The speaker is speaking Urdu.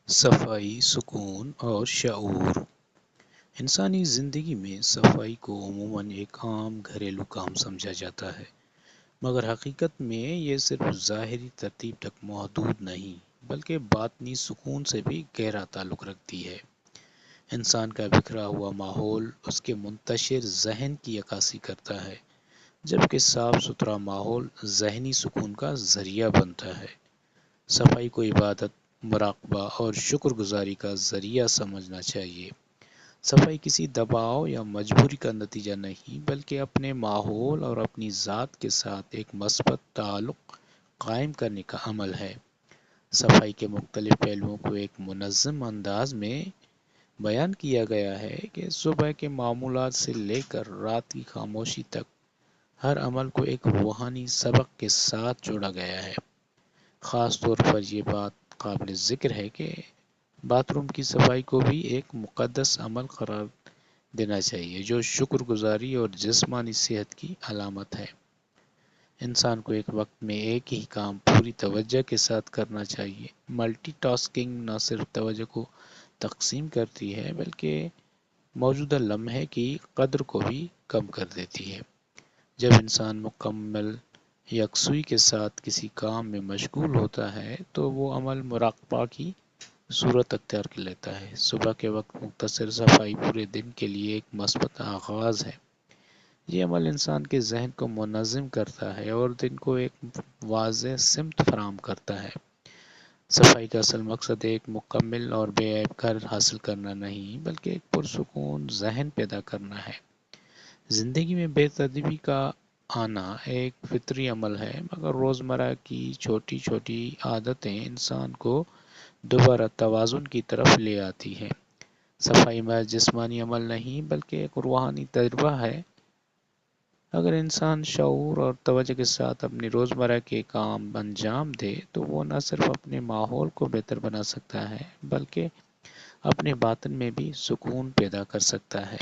صفائی، سکون اور شعور۔ انسانی زندگی میں صفائی کو عموماً ایک عام گھریلو کام سمجھا جاتا ہے، مگر حقیقت میں یہ صرف ظاہری ترتیب تک محدود نہیں بلکہ باطنی سکون سے بھی گہرا تعلق رکھتی ہے۔ انسان کا بکھرا ہوا ماحول اس کے منتشر ذہن کی عکاسی کرتا ہے، جبکہ صاف ستھرا ماحول ذہنی سکون کا ذریعہ بنتا ہے۔ صفائی کو عبادت، مراقبہ اور شکر گزاری کا ذریعہ سمجھنا چاہیے۔ صفائی کسی دباؤ یا مجبوری کا نتیجہ نہیں بلکہ اپنے ماحول اور اپنی ذات کے ساتھ ایک مثبت تعلق قائم کرنے کا عمل ہے۔ صفائی کے مختلف پہلوؤں کو ایک منظم انداز میں بیان کیا گیا ہے کہ صبح کے معمولات سے لے کر رات کی خاموشی تک ہر عمل کو ایک روحانی سبق کے ساتھ جوڑا گیا ہے۔ خاص طور پر یہ بات قابل ذکر ہے کہ باتھ روم کی صفائی کو بھی ایک مقدس عمل قرار دینا چاہیے جو شکر گزاری اور جسمانی صحت کی علامت ہے۔ انسان کو ایک وقت میں ایک ہی کام پوری توجہ کے ساتھ کرنا چاہیے۔ ملٹی ٹاسکنگ نہ صرف توجہ کو تقسیم کرتی ہے بلکہ موجودہ لمحے کی قدر کو بھی کم کر دیتی ہے۔ جب انسان مکمل یکسوئی کے ساتھ کسی کام میں مشغول ہوتا ہے تو وہ عمل مراقبہ کی صورت اختیار کر لیتا ہے۔ صبح کے وقت مختصر صفائی پورے دن کے لیے ایک مثبت آغاز ہے۔ یہ عمل انسان کے ذہن کو منظم کرتا ہے اور دن کو ایک واضح سمت فراہم کرتا ہے۔ صفائی کا اصل مقصد ایک مکمل اور بے عیب گھر حاصل کرنا نہیں بلکہ ایک پرسکون ذہن پیدا کرنا ہے۔ زندگی میں بے ترتیبی کا آنا ایک فطری عمل ہے، مگر روزمرہ کی چھوٹی چھوٹی عادتیں انسان کو دوبارہ توازن کی طرف لے آتی ہیں۔ صفائی محض جسمانی عمل نہیں بلکہ ایک روحانی تجربہ ہے۔ اگر انسان شعور اور توجہ کے ساتھ اپنی روزمرہ کے کام انجام دے تو وہ نہ صرف اپنے ماحول کو بہتر بنا سکتا ہے بلکہ اپنے باطن میں بھی سکون پیدا کر سکتا ہے۔